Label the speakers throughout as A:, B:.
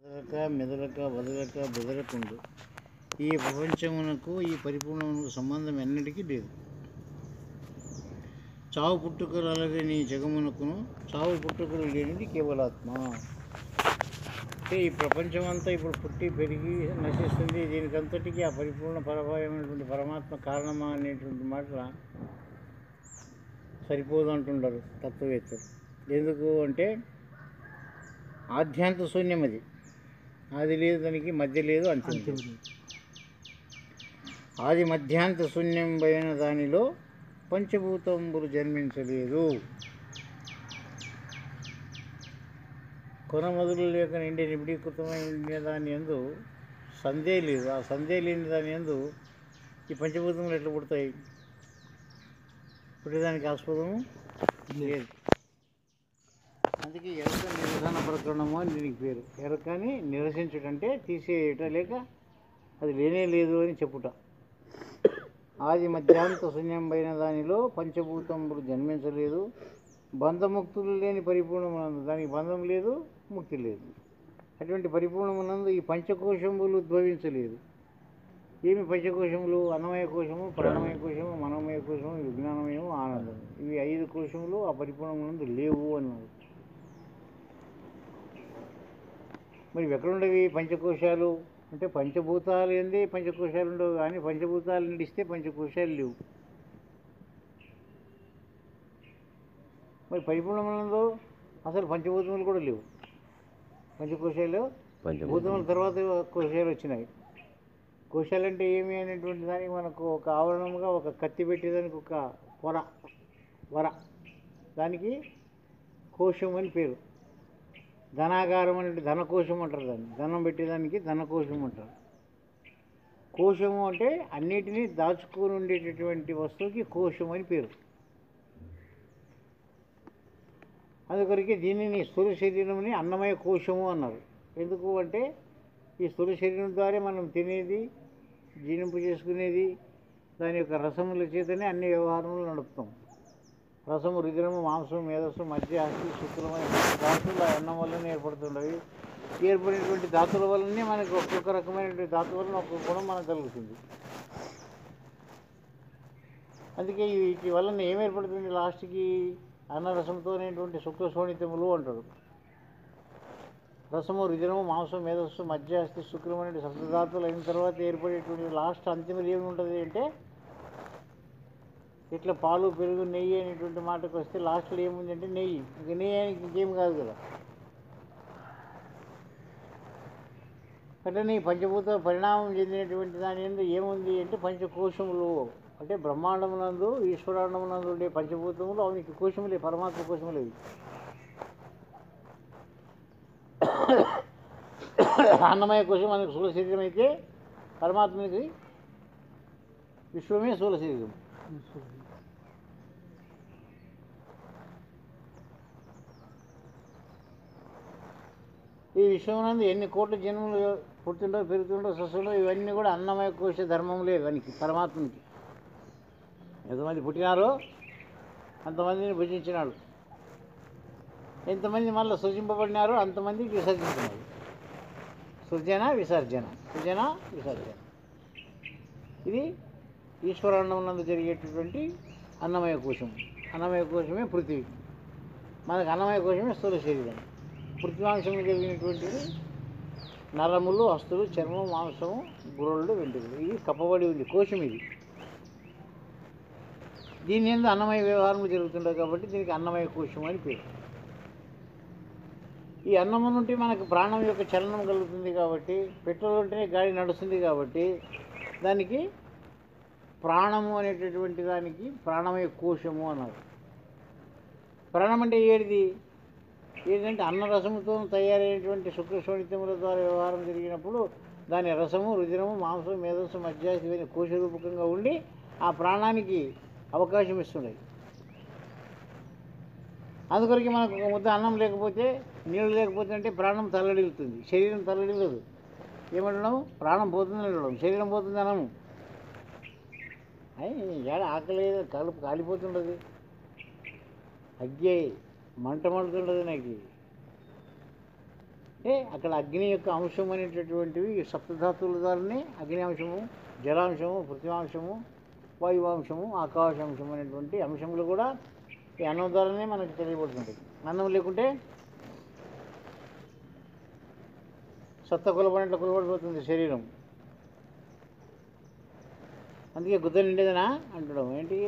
A: మెదలక మెదలక వదలక బెదరకుండు ఈ ప్రపంచమునకు ఈ పరిపూర్ణమునకు సంబంధం ఎన్నటికీ లేదు. చావు పుట్టుకలు అలాగే నీ జగమునకును చావు పుట్టుకలు లేనిది కేవలాత్మ. అంటే ఈ ప్రపంచం అంతా ఇప్పుడు పుట్టి పెరిగి నశిస్తుంది. దీనికంతటికీ ఆ పరిపూర్ణ పరభాయమైనటువంటి పరమాత్మ కారణమా అనేటువంటి మాట సరిపోదు అంటుంటారు తత్వవేత్తలు. ఎందుకు అంటే ఆద్యాంత శూన్యం అది. ఆది లేదు, దానికి మధ్య లేదు, అంత్యం లేదు. ఆది మధ్యాంత శూన్యం అయిన దానిలో పంచభూతంబులు జన్మించలేదు. కొన మొదలు లేక నిండి నిబిడీకృతమైన దాని యందు సందే లేదు. ఆ సందే లేని దాని యందు ఈ పంచభూతములు ఎట్లా పుడతాయి? పుట్టేదానికి ఆస్పదము లేదు. అందుకే ఎరక నిరసన ప్రకరణము అని దీనికి పేరు. ఎరకని నిరసించుటంటే తీసేయట, లేక అది లేనే లేదు అని చెప్పుట. ఆది మధ్యాంత శూన్యమైన దానిలో పంచభూతములు జన్మించలేదు. బంధముక్తులు లేని పరిపూర్ణమునందు దానికి బంధం లేదు, ముక్తి లేదు. అటువంటి పరిపూర్ణమునందు ఈ పంచకోశములు ఉద్భవించలేదు. ఏమి పంచకోశములు? అన్నమయ కోశము, ప్రాణమయ కోశము, మనోమయ కోశము, విజ్ఞానమయము, ఆనందం. ఇవి 5 కోశములు ఆ పరిపూర్ణమునందు లేవు అన్నారు. మరి ఎక్కడుండవి పంచకోశాలు అంటే? పంచభూతాలు ఏంది పంచకోశాలు ఉండవు, కానీ పంచభూతాలు నడిస్తే పంచకోశాలు లేవు. మరి పరిపూర్ణమునందు అసలు పంచభూతములు కూడా లేవు. పంచకోశాలు భూతముల తర్వాత కోశాలు వచ్చినాయి. కోశాలు అంటే ఏమి అనేటువంటి దానికి మనకు ఒక ఆవరణముగా ఒక కత్తి పెట్టేదానికి ఒక వర దానికి కోశం అని పేరు. ధనాగారం అంటే ధనకోశం అంటారు దాన్ని. ధనం పెట్టేదానికి ధనకోశం అంటారు. కోశము అంటే అన్నిటినీ దాచుకొని ఉండేటటువంటి వస్తువుకి కోశం అని పేరు. అందుకొరికి దీనిని స్థూల శరీరంని అన్నమయ కోశము అన్నారు. ఎందుకు అంటే ఈ స్థూల శరీరం ద్వారా మనం తినేది, జీర్ణింపు చేసుకునేది, దాని యొక్క రసముల చేతనే అన్ని వ్యవహారములు నడుపుతాం. రసము, రుధిరము, మాంసం, మేధస్సు, మధ్య, అస్థి, శుక్రమైన ధాతువులు ఆ అన్నం వల్లనే ఏర్పడుతుండవి. ఏర్పడినటువంటి ధాతువుల వల్లనే మనకి ఒక్కొక్క రకమైనటువంటి ధాతువు వలన ఒక్కొక్క గుణం మనకు కలుగుతుంది. అందుకే వీటి వలన ఏం ఏర్పడుతుంది? లాస్ట్కి అన్నరసంతోనేటువంటి శుక్ల శోణితములు అంటారు. రసము, రుధిరము, మాంసం, మేధస్సు, మధ్య, అస్థి, శుక్రం అనే సప్తధాతువులు అయిన తర్వాత ఏర్పడేటువంటి లాస్ట్ అంతిమది ఏమి ఉంటుంది అంటే, ఇట్లా పాలు, పెరుగు, నెయ్యి అనేటువంటి మాటకు వస్తే లాస్ట్లో ఏముంది అంటే నెయ్యి. ఇంక నెయ్యి ఇంకేం కాదు కదా. అట్లనే పంచభూత పరిణామం చెందినటువంటి దాని యందు ఏముంది అంటే పంచకోశములు. అంటే బ్రహ్మాండమునందు, ఈశ్వరాండమునందు ఉండే పంచభూతములు అవనికి కోశములే, పరమాత్మ కోశములు ఇవి. అన్నమయ కోశం మనకు స్థూల శరీరం అయితే, పరమాత్మకి విశ్వమే స్థూల శరీరం. ఈ విశ్వమునందు ఎన్ని కోట్ల జన్మలు పుట్టిండో, పెరుగుతుండో, సస్సులో ఇవన్నీ కూడా అన్నమయ కోశ ధర్మములే. దానికి పరమాత్మకి ఎంతమంది పుట్టినారో అంతమందిని భుజించినాడు. ఎంతమంది మళ్ళీ సృజింపబడినారో అంతమందికి విసర్జించినాడు. సృజన విసర్జన, సృజన విసర్జన. ఇది ఈశ్వరాండమునందు జరిగేటటువంటి అన్నమయ కోశం. అన్నమయ కోశమే పృథివీ. మనకు అన్నమయ కోశమే స్థూల శరీరం. పృథ్వాంశము జరిగినటువంటిది నరములు, అస్థులు, చర్మం, మాంసము, గుర్రలు, వెంట్రుకలు. ఇది కప్పబడి ఉంది కోశం. ఇది దీని యందు అన్నమయ వ్యవహారములు జరుగుతుంటాయి కాబట్టి దీనికి అన్నమయ కోశం అని పేరు. ఈ అన్నము నుండి మనకు ప్రాణం యొక్క చలనం కలుగుతుంది కాబట్టి, పెట్రోల్ ఉంటేనే గాడి నడుస్తుంది కాబట్టి దానికి ప్రాణము అనేటటువంటి దానికి ప్రాణమయ కోశము అన్నారు. ప్రాణం అంటే ఏంటంటే అన్నరసముతో తయారైనటువంటి శుక్ల శోణితముల ద్వారా వ్యవహారం జరిగినప్పుడు దాని రసము, రుధిరము, మాంసం, మేధస్సు, మధ్య ఇవన్నీ కోశ రూపకంగా ఉండి ఆ ప్రాణానికి అవకాశం ఇస్తున్నాయి. అందుకొరికి మనకు ఒక ముద్ద అన్నం లేకపోతే, నీళ్ళు లేకపోతే అంటే ప్రాణం తల్లడిల్లుతుంది, శరీరం తల్లడిల్లదు. ఏమంటున్నాము? ప్రాణం పోతుందని అనడం, శరీరం పోతుంది అనము. ఏడ ఆకలి కలుపు కాలిపోతుండదు, అగ్గి మంట మండుతుండదు. నాకు అంటే అక్కడ అగ్ని యొక్క అంశం అనేటటువంటివి సప్తధాతువుల ద్వారానే అగ్ని అంశము, జలాంశము, పృథ్వాంశము, వాయువాంశము, ఆకాశాంశం అనేటువంటి అంశములు కూడా ఈ అన్నం ద్వారానే మనకు తెలియబడుతుంది. అన్నం లేకుంటే సత్త కులబడిపోతుంది శరీరం. అందుకే గుద్ద నిండేదనా అంటడం ఏంటి,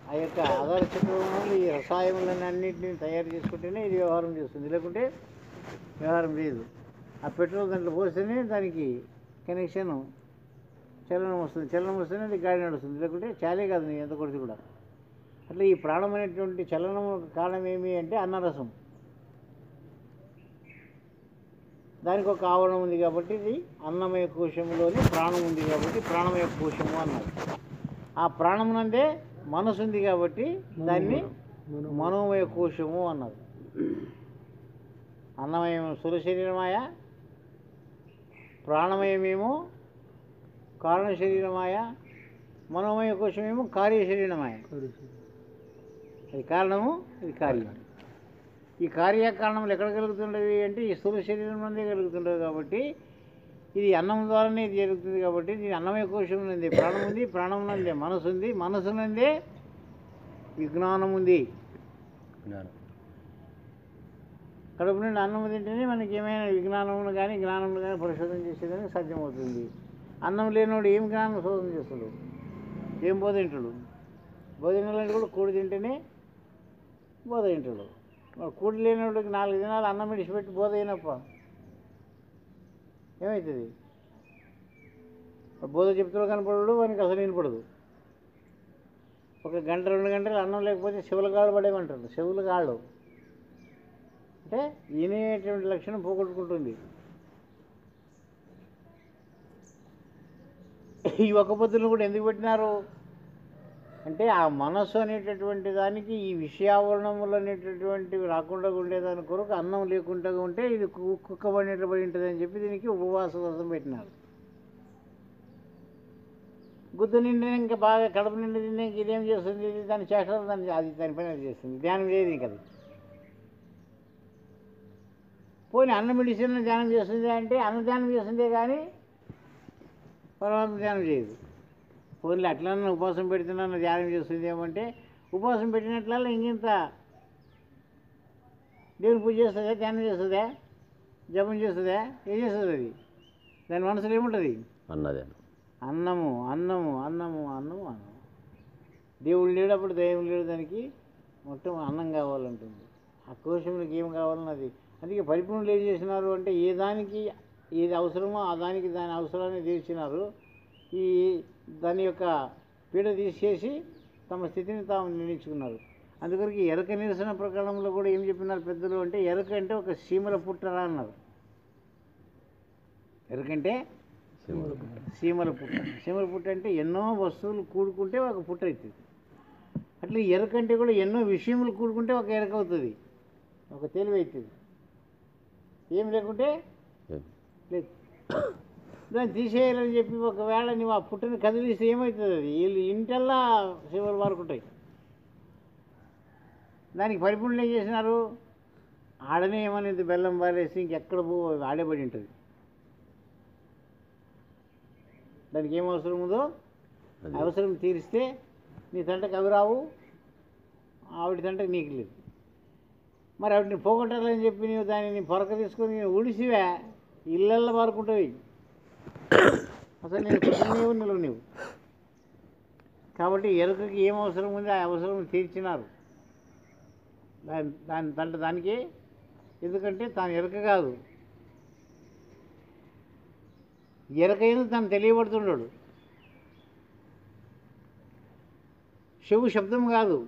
A: ఆ యొక్క ఆధార చక్రంలో ఈ రసాయనాలన్నీ అన్నింటినీ తయారు చేసుకుంటేనే ఇది వ్యవహారం చేస్తుంది, లేకుంటే వ్యవహారం లేదు. ఆ పెట్రోల్ దాంట్లో పోస్తేనే దానికి కనెక్షన్ చలనం వస్తుంది, చలనం వస్తేనే అది గాడి నడుస్తుంది, లేకుంటే చాలే కాదు నీ ఎంత కొడితే కూడా. అట్లా ఈ ప్రాణం అనేటువంటి చలనం కారణం ఏమి అంటే అన్నరసం. దానికి ఒక ఆవరణం ఉంది కాబట్టి ఇది అన్నమయ కోశంలోని ప్రాణం ఉంది కాబట్టి ప్రాణమయ కోశము అన్నారు. ఆ ప్రాణమునందే మనసు ఉంది కాబట్టి దాన్ని మనోమయ కోశము అన్నారు. అన్నమయం స్థూల శరీరమాయ, ప్రాణమయమేమో కారణ శరీరమాయ, మనోమయ కోశమేమో కార్య శరీరమాయ. అది కారణము, ఇది కార్యం. ఈ కార్యకారణములు ఎక్కడ కలుగుతుండేవి అంటే ఈ స్థూల శరీరం నుండే కలుగుతుండేవి కాబట్టి ఇది అన్నం ద్వారానే ఇది జరుగుతుంది కాబట్టి దీని అన్నమయ కోశం నుండి ప్రాణం ఉంది, ప్రాణం నుండి మనసు ఉంది, మనసు నుండే విజ్ఞానం ఉంది. కడుపు నుండి అన్నం తింటేనే మనకి ఏమైనా విజ్ఞానములు కానీ జ్ఞానములు కానీ పరిశోధన చేసేదానికి సాధ్యమవుతుంది. అన్నం లేనివాడు ఏం జ్ఞానం శోధన చేస్తాడు, ఏం బోధ తింటాడు? బోధ తినాలంటే కూడా కూడి తింటేనే బోధ తింటాడు. కూడి లేనివాడికి 4 దినాలు అన్నం విడిచిపెట్టి బోధ అయినప్ప ఏమవుతుంది? బోధ చెప్తాడు కనపడడు, వానికి అసలు వినపడదు. 1 గంట 2 గంటలు అన్నం లేకపోతే చెవులు కాళ్ళు పడేయమంటారు. చెవులు కాళ్ళు అంటే వినేటువంటి లక్షణం పోగొట్టుకుంటుంది. ఈ ఒక్క పొద్దులు కూడా ఎందుకు పెట్టినారు అంటే ఆ మనస్సు అనేటటువంటి దానికి ఈ విషయావరణములు అనేటటువంటివి రాకుండా ఉండేదాని కొరకు అన్నం లేకుండా ఉంటే ఇది కుక్కబడినట్టు ఉంటుంది అని చెప్పి దీనికి ఉపవాస వ్రతం పెట్టినారు. గుద్దు నిండి ఇంకా బాగా కడుపు నిండి తింటే ఇదేం చేస్తుంది, ఇది దాని చేష్టలు దాన్ని అది దాని పని చేస్తుంది, ధ్యానం చేయదు. ఇంకా అది పోనీ అన్నం విడిచిన ధ్యానం చేస్తుంది అంటే అన్న ధ్యానం చేస్తుందే కానీ పరమాత్మ ధ్యానం చేయదు. పోనీ అట్లన్నా ఉపవాసం పెడుతున్నాను ధ్యానం చేస్తుంది ఏమంటే ఉపవాసం పెట్టినట్లల్లా ఇంకెంత దేవుని పూజ చేస్తుందా, ధ్యానం చేస్తుందా, జపం చేస్తుందా, ఏం చేస్తుంది? అది దాని మనసులో ఏముంటుంది? అన్నము అన్నము అన్నము అన్నము అన్నము. దేవుడు లేడప్పుడు దైవం లేడు, దానికి మొత్తం అన్నం కావాలంటుంది. ఆ కోశంలోకి ఏం కావాలన్నది. అందుకే పరిపూర్ణులు ఏం చేసినారు అంటే ఏ దానికి ఏది అవసరమో ఆ దానికి దాని అవసరాన్ని తీర్చినారు. ఈ దాని యొక్క పీడ తీసేసి తమ స్థితిని తాము నిర్ణయించుకున్నారు. అందుకొరకు ఎరక నిరసన ప్రకరణంలో కూడా ఏం చెప్పినారు పెద్దలు అంటే ఎరక అంటే ఒక సీమల పుట్టరా అన్నారు. ఎరకంటే సీమల పుట్ట. సీమల పుట్ట అంటే ఎన్నో వస్తువులు కూడుకుంటే ఒక పుట్ట అవుతుంది. అట్లా ఎరకంటే కూడా ఎన్నో విషయములు కూడుకుంటే ఒక ఎరక అవుతుంది, ఒక తెలివి అవుతుంది. ఏం లేకుంటే లేదు. దాన్ని తీసేయాలని చెప్పి ఒకవేళ నువ్వు ఆ పుట్టని కదిలిస్తే ఏమవుతుంది? అది వీళ్ళు ఇంటల్లా సీమలు వారుకుంటాయి. దానికి పరిపూర్ణం ఏం చేసినారు? ఆడనే ఏమనేది బెల్లం పారేసి ఇంకెక్కడ ఆడేబడి ఉంటుంది. దానికి ఏం అవసరం ఉందో అవసరం తీరిస్తే నీ తంటకు అవి రావు, ఆవిడ తంటకు నీకు లేదు. మరి ఆవిడని పోగొట్టాలని చెప్పి నీవు దానిని పొరక తీసుకొని ఉడిసివే ఇళ్ళల్లో పారుకుంటావి. అసలు నేను పుట్టినవు నిలువు నీవు. కాబట్టి ఎరుకకి ఏం అవసరం ఉంది ఆ అవసరం తీర్చినారు దానికి. ఎందుకంటే తాను ఎరుక కాదు, ఎరక ఎందుకు తను తెలియబడుతున్నాడు. శివు శబ్దం కాదు,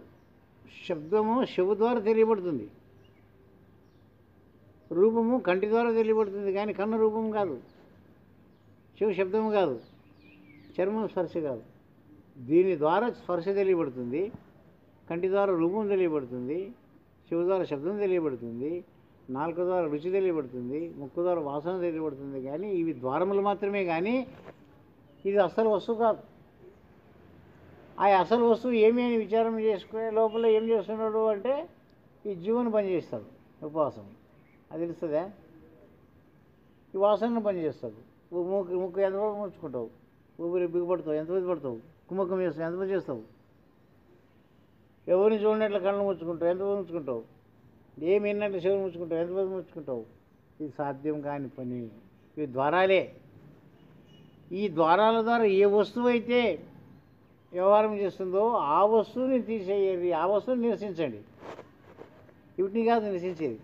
A: శబ్దము శివు ద్వారా తెలియబడుతుంది. రూపము కంటి ద్వారా తెలియబడుతుంది కానీ కన్ను రూపం కాదు. శివు శబ్దము కాదు, చర్మం స్పర్శ కాదు. దీని ద్వారా స్పర్శ తెలియబడుతుంది, కంటి ద్వారా రూపం తెలియబడుతుంది, శివు ద్వారా శబ్దం తెలియబడుతుంది, నాలుక ద్వారా రుచి తెలియబడుతుంది, ముక్కు ద్వారా వాసన తెలియబడుతుంది. కానీ ఇవి ద్వారములు మాత్రమే, కానీ ఇది అసలు వస్తువు కాదు. ఆ అసలు వస్తువు ఏమి అని విచారం చేసుకునే లోపల ఏం చేస్తున్నాడు అంటే ఈ జీవుని పని చేస్తాడు ఉపవాసం. అది తెలుస్తుందా? ఈ వాసనను పనిచేస్తావు. ముక్కు ముక్కు ఎంతవరకు ముచ్చుకుంటావు, ఊపిరి బిగుపడతావు, ఎంతమంది పడతావు, కుమ్మకం చేస్తావు, ఎంతమంది చేస్తావు, ఎవరిని చూడనట్లు కళ్ళు ముచ్చుకుంటావు, ఎంతమంది ముచ్చుకుంటావు, ఏమి విన్నట్లు చెవులు ముచ్చుకుంటావు, ఎంతమంది ముచ్చుకుంటావు. ఇది సాధ్యం కాని పని. ఇవి ద్వారాలే. ఈ ద్వారాల ద్వారా ఏ వస్తువు అయితే వ్యవహారం చేస్తుందో ఆ వస్తువుని తీసేయాలి, ఆ వస్తువుని నిరసించండి. వీటిని కాదు నిరసించేది.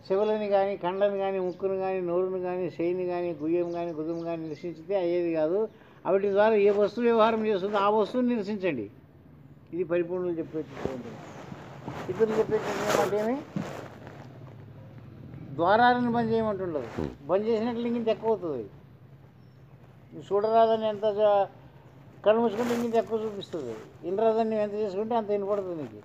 A: చెవులని కానీ, కండ్లను కానీ, ముక్కును కానీ, నోరును కానీ, చేయిని కానీ, గుయ్యం కానీ, గుదం కానీ నిరసించితే అయ్యేది కాదు. వాటి ద్వారా ఏ వస్తువు వ్యవహారం చేస్తుందో ఆ వస్తువుని నిరసించండి. ఇది పరిపూర్ణులు చెప్పేటటువంటి. ఇతరులు చెప్పేటటువంటి ఏమి ద్వారాలను బంద్ చేయమంటుండదు. బంద్ చేసినట్లు ఇంకింత ఎక్కువ అవుతుంది. చూడరాదని ఎంత కళ్ళు మూసుకుంటే ఇంకింత ఎక్కువ చూపిస్తుంది. వినరాదని నువ్వు ఎంత చేసుకుంటే అంత వినపడుతుంది నీకు.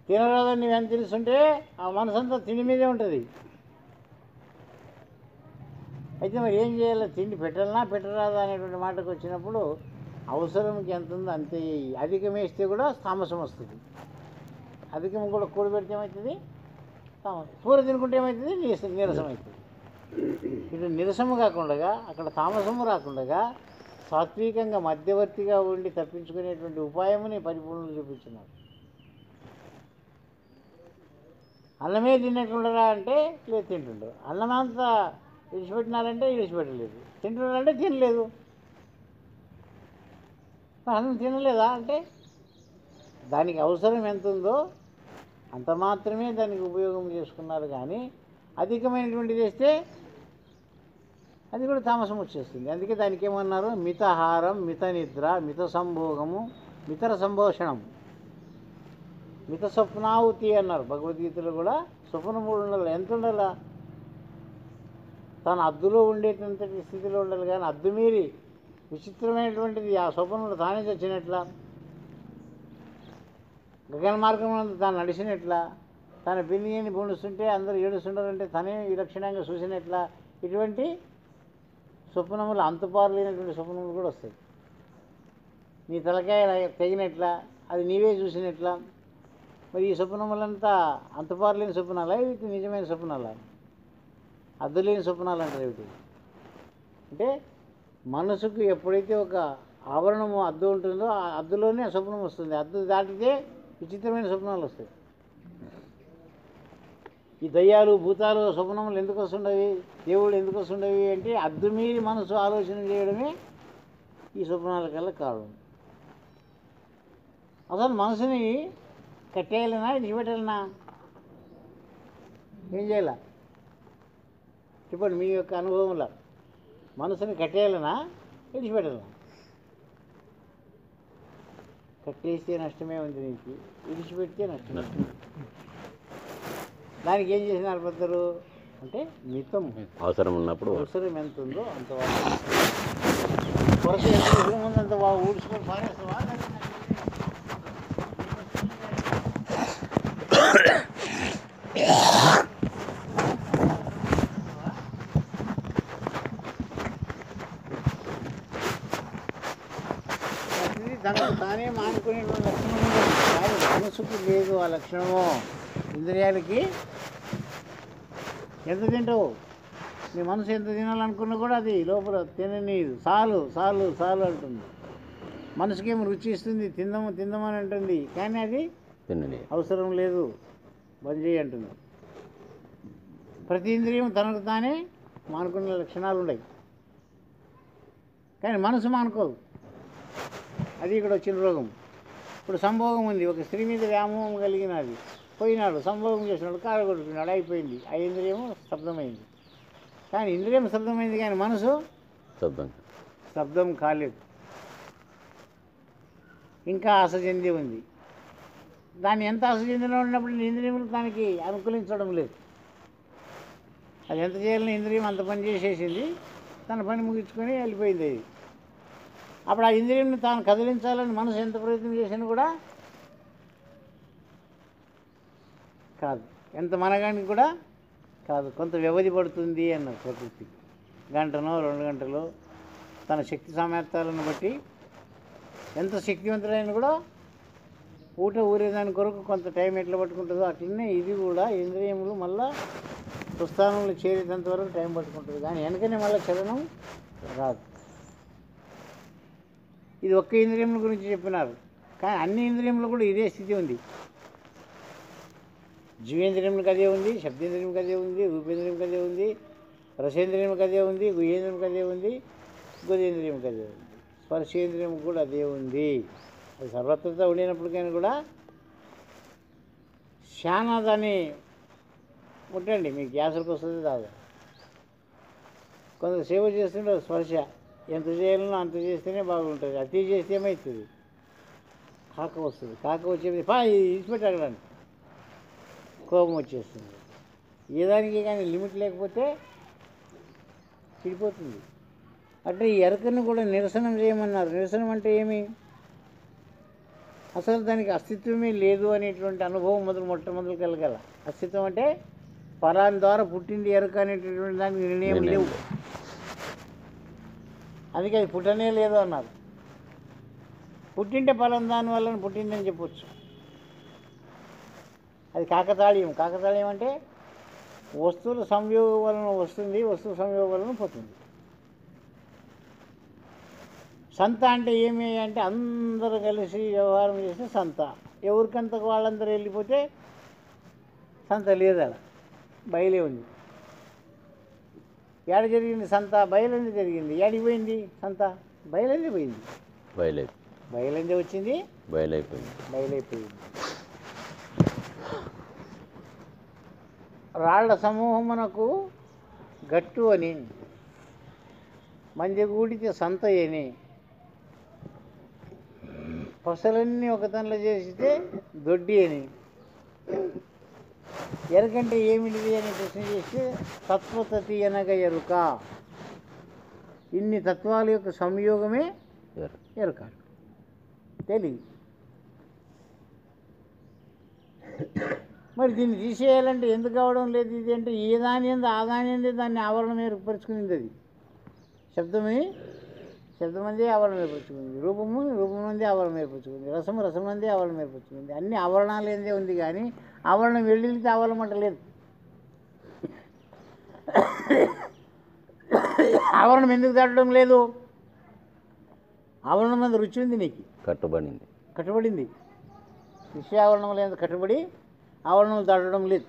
A: తినరాదని నువ్వు ఎంత తెలుసుంటే ఆ మనసంతా తిండి మీదే ఉంటుంది. అయితే మరి ఏం చేయాలి? తిండి పెట్టాలన్నా పెట్టరాదా అనేటువంటి మాటకు వచ్చినప్పుడు అవసరంకి ఎంత ఉందో అంతే. అధికం వేస్తే కూడా తామసం వస్తుంది. అధికం కూడా కూడబెడితే ఏమవుతుంది? తామసం. కూర తినుకుంటే ఏమవుతుంది? నీరసం అవుతుంది. ఇటు నీరసము కాకుండా అక్కడ తామసము రాకుండా సాత్వికంగా మధ్యవర్తిగా ఉండి తప్పించుకునేటువంటి ఉపాయముని పరిపూర్ణులు చూపించున్నారు. అన్నమే తిన్నట్టుండరా అంటే లేదు, తింటుండరు. అన్నమంతా విడిచిపెట్టినారంటే విడిచిపెట్టలేదు, తింటున్నారంటే తినలేదు. అన్నం తినలేదా అంటే దానికి అవసరం ఎంత ఉందో అంత మాత్రమే దానికి ఉపయోగం చేసుకున్నారు. కానీ అధికమైనటువంటిది వేస్తే అది కూడా తామసం వచ్చేస్తుంది. అందుకే దానికి ఏమన్నారు? మితాహారం, మిత నిద్ర, మిత సంభోగము, మితర సంభోషణం, మిత స్వప్నావుతి అన్నారు భగవద్గీతలో కూడా. స్వప్నం కూడా ఉండాలి. ఎంత ఉండాలా? తను అద్దులో ఉండేటంతటి స్థితిలో ఉండాలి. కానీ అద్దు మీరి విచిత్రమైనటువంటిది ఆ స్వప్నంలో తానే చచ్చినట్లా, గగన మార్గంలో తాను నడిచినట్లా, తన బిందిని పొండుస్తుంటే అందరూ ఏడుస్తుంటారంటే తనే విలక్షణంగా చూసినట్లా, ఇటువంటి స్వప్నములు అంతుపారు లేనటువంటి స్వప్నములు కూడా వస్తాయి. నీ తలకాయ తెగినట్లా, అది నీవే చూసినట్లా. మరి ఈ స్వప్నములంతా అంతుపారు లేని స్వప్నాలా, వీటి నిజమైన స్వప్నాలా? అద్దు లేని స్వప్నాలు అంటారు వీటి. అంటే మనసుకు ఎప్పుడైతే ఒక ఆవరణము అద్దు ఉంటుందో ఆ అద్దులోనే స్వప్నం వస్తుంది. అద్దు దాటితే విచిత్రమైన స్వప్నాలు వస్తాయి. ఈ దయ్యాలు భూతాలు స్వప్నములు ఎందుకు వస్తుండవి, దేవుళ్ళు ఎందుకు వస్తుండవి అంటే అద్దు మీరి మనసు ఆలోచన చేయడమే ఈ స్వప్నాల కల్లా కారణం. అసలు మనసుని కట్టేయాలనా విడిచిపెట్టాలనా? ఏం చేయాల చెప్పండి. మీ యొక్క అనుభవంలో మనసుని కట్టేయాలనా విడిచిపెట్టాలనా? కట్టేస్తే నష్టమే ఉంది నీకు, విడిచిపెడితే నష్టమే. దానికి ఏం చేసినారు పెద్దలు అంటే మితం.
B: అవసరం ఉన్నప్పుడు
A: అవసరం ఎంత ఉందో అంత కొరత ఎంత అవసరం ఉందో అంత ఊడ్చుకొని పారేస్తావా? తనకు తానే మానుకునేటువంటి లక్షణం కాదు, మనసుకు లేదు ఆ లక్షణము. ఇంద్రియాలకి ఎంత తింటావు, నీ మనసు ఎంత తినాలనుకున్నా కూడా అది లోపల తినని చాలు చాలు చాలు అంటుంది. మనసుకేమో రుచి ఇస్తుంది, తిందాము తిందామని అంటుంది, కానీ అది
B: తినని
A: అవసరం లేదు, బంద్ చేయి అంటుంది. ప్రతి ఇంద్రియం తనకు తానే మానుకునే లక్షణాలు ఉన్నాయి, కానీ మనసు మానుకోదు. అది ఇక్కడ వచ్చిన రోగం. ఇప్పుడు సంభోగం ఉంది, ఒక స్త్రీ మీద వ్యామోహం కలిగినది, పోయినాడు సంభోగం చేసినాడు, కారగొట్టుకున్నాడు, అయిపోయింది. ఆ ఇంద్రియము స్తబ్దమైంది. కానీ ఇంద్రియం స్తబ్దమైంది కానీ మనసు స్తబ్దం కాలేదు, ఇంకా ఆశ చెంది ఉంది. దాన్ని ఎంత ఆశ చెందిన ఉన్నప్పుడు ఇంద్రియములు దానికి అనుకూలించడం లేదు. అది ఎంత చేయాలని ఇంద్రియం అంత పని చేసేసింది, తన పని ముగించుకొని వెళ్ళిపోయింది. అది అప్పుడు ఆ ఇంద్రియంని తాను కదిలించాలని మనసు ఎంత ప్రయత్నం చేసినా కూడా కాదు, ఎంత మనగానికి కూడా కాదు. కొంత వ్యవధి పడుతుంది అన్నారు ప్రకృతి. గంటనో 2 గంటలో తన శక్తి సామర్థ్యాలను బట్టి ఎంత శక్తివంతుడైనా కూడా ఊట ఊరేదాని కొరకు కొంత టైం ఎట్లా పట్టుకుంటుందో అట్లనే ఇది కూడా ఇంద్రియములు మళ్ళా స్వస్థానంలో చేరేంత వరకు టైం పట్టుకుంటుంది, కానీ వెనకనే మళ్ళీ చలనం రాదు. ఇది ఒక్క ఇంద్రియముల గురించి చెప్పినారు, కానీ అన్ని ఇంద్రియములు కూడా ఇదే స్థితి ఉంది. జీవేంద్రియంకి అదే ఉంది, శబ్దేంద్రియంకి అదే ఉంది, రూపేంద్రియంకి అదే ఉంది, రసేంద్రియంకి అదే ఉంది, గుహేంద్రియంకి అదే ఉంది, గోదేంద్రియంకి అదే ఉంది, స్పర్శేంద్రియం కూడా అదే ఉంది. అది సర్వత్రత ఉండినప్పటికైనా కూడా చాలా దాన్ని ముట్టండి, మీకు గ్యాసులకు వస్తుంది కాదు. కొందరు సేవ చేస్తుంటే స్పర్శ ఎంత చేయాలనో అంత చేస్తేనే బాగుంటుంది, అతి చేస్తే ఏమవుతుంది, కాక వస్తుంది, కాక వచ్చేది ఇచ్చిపెట్టాలండి, కోపం వచ్చేస్తుంది. ఏ దానికి కానీ లిమిట్ లేకపోతే చెడిపోతుంది. అంటే ఈ ఎరకను కూడా నిరసనం చేయమన్నారు. నిరసనం అంటే ఏమి, అసలు దానికి అస్తిత్వమే లేదు అనేటువంటి అనుభవం మొట్టమొదలు కలగాల. అస్తిత్వం అంటే పరాని ద్వారా పుట్టింది ఎరక అనేటటువంటి దానికి నిర్ణయం లేవు, అందుకే అది పుట్టనే లేదు అన్నారు. పుట్టింటే పలానా దాని వల్ల పుట్టిందని చెప్పొచ్చు. అది కాకతాళీయం. కాకతాళీయం అంటే వస్తువుల సంయోగం వలన వస్తుంది, వస్తువు సంయోగం వలన పోతుంది. సంత అంటే ఏమి అంటే అందరూ కలిసి వ్యవహారం చేస్తే సంత. ఎవరికంతకు వాళ్ళందరూ వెళ్ళిపోతే సంత లేదు, అలా బయలే ఉంది. ఏడ జరిగింది సంత, బయలందే జరిగింది. ఏడికి పోయింది సంత, బయలందే పోయింది. బయలందే వచ్చింది, బయలైపోయింది. రాళ్ల సమూహమునకు గట్టు అని, మందిగూడితే సంత అని, పసలన్నీ ఒకతనలో చేసితే దొడ్డి అని. ఎరకంటే ఏమిటిది అని ప్రశ్న చేస్తే తత్వతతి అనగా ఎరుక. ఇన్ని తత్వాల యొక్క సంయోగమే ఎరుక. తెలివి. మరి దీన్ని తీసేయాలంటే ఎందుకు కావడం లేదు? ఇది అంటే ఏ దాని ఎందు ఆ దాని ఎందు దాన్ని ఆవరణం ఏర్పరచుకునింది. అది శబ్దమందే ఆవరణం ఏర్పరచుకుంది, రూపమందే ఆవరణం ఏర్పరచుకుంది, రసమందే ఆవరణం ఏర్పరచుకుంది. అన్ని ఆవరణాలు ఏందే ఉంది, కానీ ఆవరణం వెళ్ళితే ఆవరణం అంటలేదు. ఆవరణం ఎందుకు దాటడం లేదు? ఆవరణం మీద రుచి ఉంది, నీకు కట్టుబడింది. విషయావరణం లేదు, కట్టుబడి ఆవరణం దాటడం లేదు.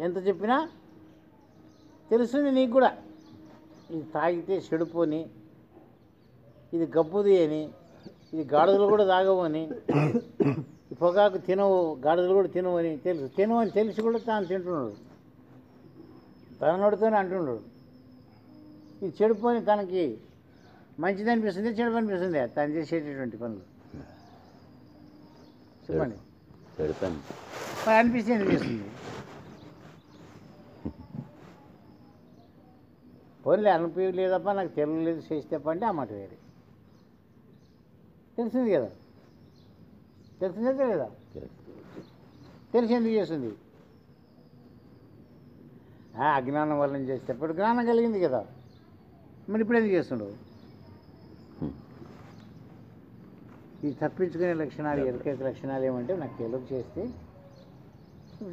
A: ఎంత చెప్పినా తెలుస్తుంది నీకు కూడా. ఇది తాగితే చెడుపోని, ఇది గబ్బుది అని, ఇది గాడిదలు కూడా తాగవు అని, ఈ పొగాకు తినవు, గాడిదలు కూడా తినవు అని తెలుసు. తినవు అని తెలిసి కూడా తాను తింటున్నాడు, తన నోటితోనే అంటున్నాడు. ఇది చెడుపోని తనకి మంచిది అనిపిస్తుంది, చెడు అనిపిస్తుంది తను చేసేటటువంటి పనులు. చెప్పండి, అనిపిస్తే అనిపిస్తుంది. పోనీ అనిపించ లేదప్ప, నాకు తెలియలేదు చేస్తే అంటే ఆ మాట వేరే. తెలిసింది కదా, తెలిసిందే తెలియదా? తెలిసి ఎందుకు చేస్తుంది? అజ్ఞానం వల్ల చేస్తే ఇప్పుడు జ్ఞానం కలిగింది కదా, మరి ఇప్పుడు ఎందుకు చేస్తుండవు? ఈ తప్పించుకునే లక్షణాలు, ఎరుక లక్షణాలు ఏమంటే నాకు తెలుగు చేస్తే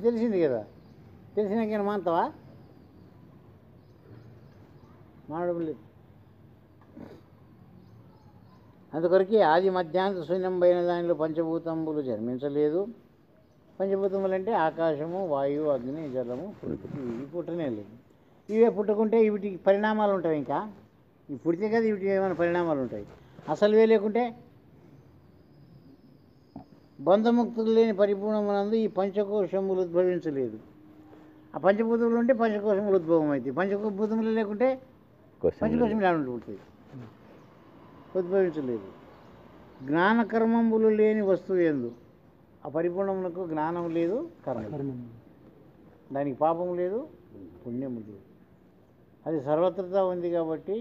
A: తెలిసింది కదా, తెలిసినాక మానతావా? మానడం లేదు. అందుకొరకే ఆది మధ్యాంత శూన్యమైన దానిలో పంచభూతములు జన్మించలేదు. పంచభూతములు అంటే ఆకాశము, వాయువు, అగ్ని, జలము, ఇవి పుట్టనే లేదు. ఇవే పుట్టుకుంటే వీటికి పరిణామాలు ఉంటాయి. ఇంకా ఇవి పుడితే కదా వీటికి ఏమైనా పరిణామాలు ఉంటాయి. అసలువే లేకుంటే బంధముక్తులు లేని పరిపూర్ణమునందు ఈ పంచకోశములు ఉద్భవించలేదు. ఆ పంచభూతములు ఉంటే పంచకోశములు ఉద్భవం అవుతాయి. పంచభూతములు లేకుంటే పంచకోశములు ఏమంటూ ఉంటాయి, ఉద్భవించలేదు. జ్ఞానకర్మములు లేని వస్తువు ఎందు ఆ పరిపూర్ణములకు జ్ఞానం లేదు, కర్మ, దానికి పాపము లేదు, పుణ్యము లేదు. అది సర్వత్రత ఉంది కాబట్టి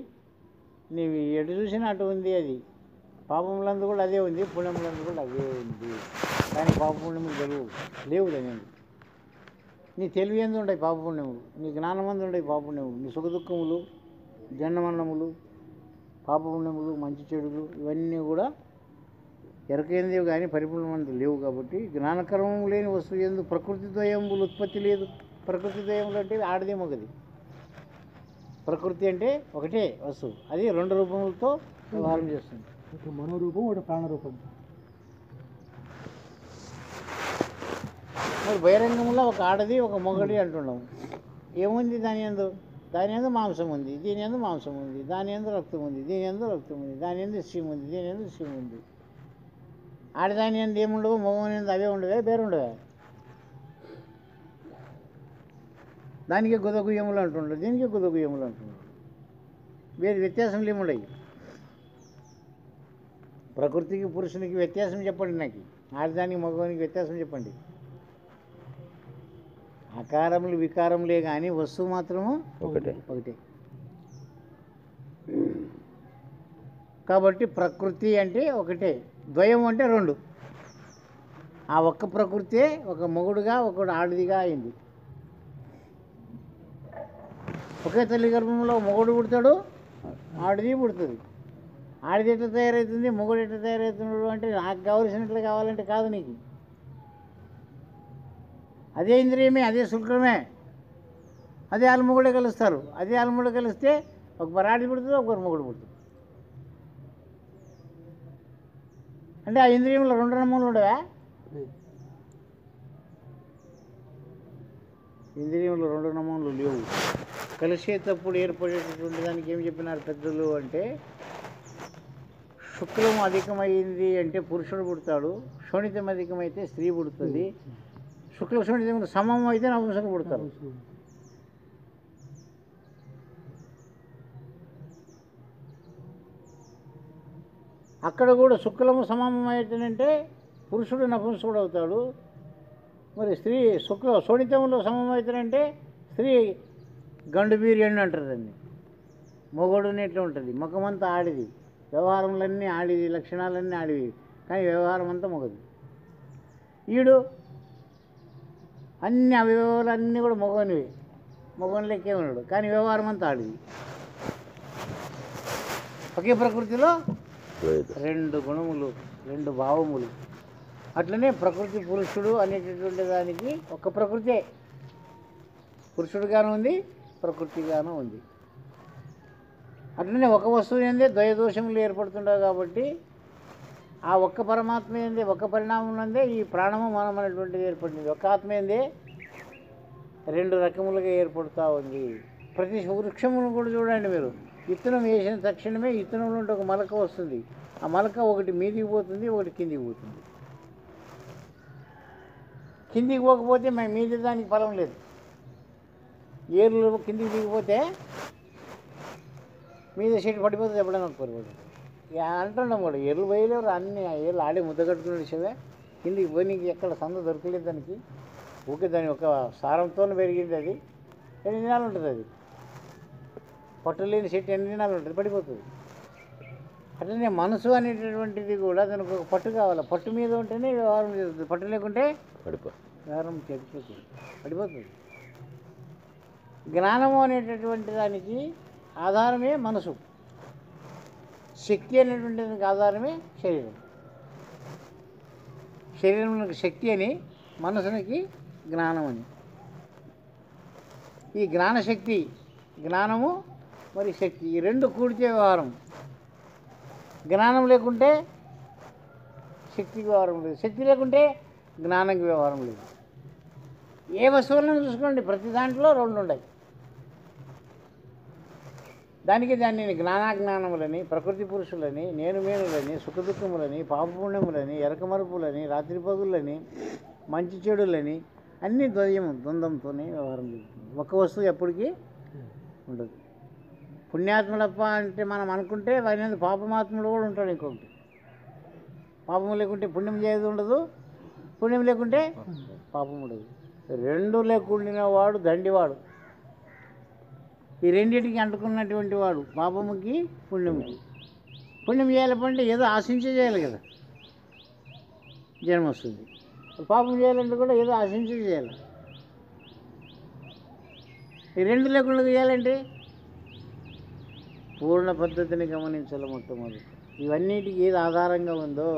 A: నీవు ఎటు చూసినా అటు ఉంది. అది పాపములందు కూడా అదే ఉంది, పుణ్యములందు కూడా అదే ఉంది. కానీ పాప పుణ్యములు లేవు దాని. నీ తెలివి ఎందు ఉంటాయి పాప పుణ్యములు, నీ జ్ఞానమందు ఉంటాయి పాప పుణ్యములు, నీ సుఖదుఖములు, జన్మమరణములు, పాప పుణ్యములు, మంచి చెడులు, ఇవన్నీ కూడా ఎరకైనది కానీ పరిపూర్ణమైనది లేవు కాబట్టి జ్ఞానకర్మం లేని వస్తువు ఎందు ప్రకృతి ద్వయములు ఉత్పత్తి లేదు. ప్రకృతి ద్వయములు అంటే ఆడది మగది. ప్రకృతి అంటే ఒకటే వస్తువు, అది రెండు రూపములతో వ్యవహారం చేస్తుంది.
B: ఒక మనోరూపం, ఒక ప్రాణరూపం.
A: మరి బహిరంగంలో ఒక ఆడది ఒక మొగడి అంటున్నాము. ఏముంది దాని యందు? దాని యందు మాంసం ఉంది, దీని యందు మాంసం ఉంది, దాని యందు రక్తం ఉంది, దీని యందు రక్తం ఉంది, దాని యందు స్ట్రీమ్ ఉంది, దీని యందు స్ట్రీమ్ ఉంది. ఆడదాని యందు ఏముండవు, మగవాని యందు అవే ఉండవే, వేరుండవే. దానికి గుదగుయ్యములు అంటున్నారు, దీనికి గుదగుయ్యములు అంటున్నారు. వేరు వ్యత్యాసంలు ఏముండవు. ప్రకృతికి పురుషునికి వ్యత్యాసం చెప్పండి, నాకు ఆడదానికి మగవానికి వ్యత్యాసం చెప్పండి. ఆకారములు వికారములే కానీ వస్తువు మాత్రము ఒకటే. కాబట్టి ప్రకృతి అంటే ఒకటే, ద్వయం అంటే రెండు. ఆ ఒక్క ప్రకృతే ఒక మొగుడుగా ఒకడు ఆడదిగా అయింది. ఒకే తల్లి గర్భంలో మొగుడు పుడతాడు, ఆడది పుడుతుంది. ఆడది ఎట్లా తయారవుతుంది, మొగుడు ఎట్లా తయారవుతున్నాడు అంటే నాకు కావలసినట్లు కావాలంటే కాదు. నీకు అదే ఇంద్రియమే, అదే శుక్రమే, అదే ఆల్మొగుడే కలుస్తారు. అదే ఆల్మొగుడు కలిస్తే ఒకరు ఆడది పుడుతుంది, ఒకరు మొగుడు పుడుతుంది. అంటే ఆ ఇంద్రియంలో రెండు నమూలు ఉండవా? ఇంద్రియంలో రెండు నమూలు లేవు. కలిసేటప్పుడు ఏర్పడేటటువంటి దానికి ఏం చెప్పినారు పెద్దలు అంటే, శుక్లం అధికమైంది అంటే పురుషుడు పుడతాడు, శోణితం అధికమైతే స్త్రీ పుడుతుంది. శుక్ల శోణితం సమం అయితే నపుంసకుడు పుడతారు. అక్కడ కూడా శుక్లము సమమం అయితేనంటే పురుషుడు నపుంసకుడు అవుతాడు. మరి స్త్రీ శోణితంలో సమం అవుతానంటే స్త్రీ గండుబీర్యని అంటారు. దాన్ని మొగడుని ఎట్లా ఉంటుంది, ముఖమంతా ఆడిది, వ్యవహారములన్నీ ఆడిది, లక్షణాలన్నీ ఆడివి, కానీ వ్యవహారం అంతా మొగది. ఈడు అన్ని అవయవాలన్నీ కూడా మొగనివి, మొగని లెక్కే ఉన్నాడు, కానీ వ్యవహారం అంతా ఆడిది. ఒకే ప్రకృతిలో రెండు గుణములు, రెండు భావములు. అట్లనే ప్రకృతి పురుషుడు అనేటటువంటి దానికి ఒక ప్రకృతే, పురుషుడుగాను ఉంది, ప్రకృతిగాను ఉంది. అట్లనే ఒక వస్తువు ఏందే ద్వయదోషములు ఏర్పడుతుండవు కాబట్టి ఆ ఒక్క పరమాత్మ ఏందే, ఒక్క పరిణామం అందే ఈ ప్రాణము మనం అనేటువంటిది ఏర్పడింది. ఒక ఆత్మ ఏందే రెండు రకములుగా ఏర్పడుతూ ఉంది. ప్రతి వృక్షమును కూడా చూడండి మీరు, విత్తనం వేసిన తక్షణమే విత్తనంలో ఉంటే ఒక మొలక వస్తుంది. ఆ మొలక ఒకటి మీదికి పోతుంది, ఒకటి కిందికి పోతుంది. కిందికి పోకపోతే మేము మీది దానికి ఫలం లేదు. ఏర్లు కిందికి దిగిపోతే మీద చెట్టు పడిపోతుంది, ఎప్పుడైనా పడిపోతుంది. అంటున్నాం కూడా ఎర్రలు పోయలేరు, అన్ని ఏళ్ళు ఆడే ముద్ద కట్టుకుని నడిచేవే. కిందికి పోయి నీకు ఎక్కడ సంద దొరకలేదు దానికి. ఊకే దాని ఒక సారంతో పెరిగింది. అది ఎన్ని దినాలు ఉంటుంది, అది పట్టులేని చెట్టు ఎన్ని దినాలు ఉంటుంది, పడిపోతుంది. అట్లనే మనసు అనేటటువంటిది కూడా దానికి ఒక పట్టు కావాలి. పట్టు మీద ఉంటేనే వ్యవహారం జరుగుతుంది, పట్టు లేకుంటే వ్యవహారం చెడిపోతుంది, పడిపోతుంది. జ్ఞానము అనేటటువంటి దానికి ఆధారమే మనసు, శక్తి అనేటువంటి దానికి ఆధారమే శరీరం. శరీరంకి శక్తి అని, మనసునికి జ్ఞానం అని. ఈ జ్ఞానశక్తి, జ్ఞానము మరి శక్తి, ఈ రెండు కూడితే వ్యవహారం. జ్ఞానం లేకుంటే శక్తికి వ్యవహారం లేదు, శక్తి లేకుంటే జ్ఞానంకి వ్యవహారం లేదు. ఏ వస్తువులను చూసుకోండి, ప్రతి దాంట్లో రెండు ఉన్నాయి. దానికి దాన్ని జ్ఞానాజ్ఞానములని, ప్రకృతి పురుషులని, నేను మేనులని, సుఖదుఖములని, పాపపుణ్యములని, ఎరకమరుపులని, రాత్రి పగులని, మంచి చెడులని అన్నీ ద్వంద్వంతోనే వ్యవహారం జరుగుతుంది. ఒక వస్తువు ఎప్పటికీ ఉండదు. పుణ్యాత్ముడప్ప అంటే మనం అనుకుంటే వారి పాపమాత్ముడు కూడా ఉంటాడు. ఇంకొకటి, పాపం లేకుంటే పుణ్యం చేయదు ఉండదు, పుణ్యం లేకుంటే పాపం ఉండదు. రెండు లేకుండిన వాడు దండివాడు. ఈ రెండింటికి అంటుకున్నటువంటి వాడు పాపముకి పుణ్యముకి. పుణ్యం చేయాలంటే ఏదో ఆశించే చేయాలి కదా, జన్మ వస్తుంది. పాపం చేయాలంటే కూడా ఏదో ఆశించే చేయాలి. ఈ రెండు లేకుండా చేయాలంటే పూర్ణ పద్ధతిని గమనించాలి. మొట్టమొదటి ఇవన్నిటికి ఏది ఆధారంగా ఉందో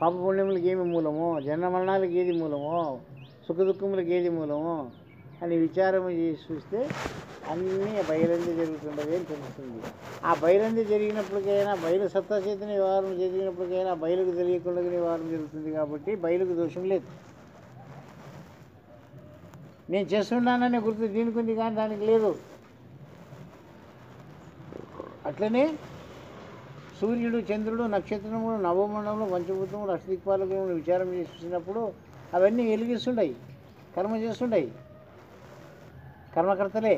A: పాపపుణ్యములకు ఏమి మూలమో, జన్మ మరణాలకు ఏది మూలమో, సుఖదుఖములకు ఏది మూలమో అని విచారం చేసి చూస్తే అన్నీ బయలంది జరుగుతుండవి అని తెలుస్తుంది. ఆ బయలంది జరిగినప్పటికైనా బయలు సత్తా చేతన వ్యవహారం జరిగినప్పటికైనా బయలుకు తెలియకుండా వ్యవహారం జరుగుతుంది కాబట్టి బయలుకు దోషం లేదు. నేను చేస్తున్నాననే గుర్తు దీనికి ఉంది కానీ దానికి లేదు. అట్లనే సూర్యుడు, చంద్రుడు, నక్షత్రములు, నవమండలములు, పంచభూతములు, అష్టదిక్పాలకులను విచారం చేసి చూసినప్పుడు అవన్నీ వెలిగిస్తుండయి, కర్మ చేస్తుండయి, కర్మకర్తలే.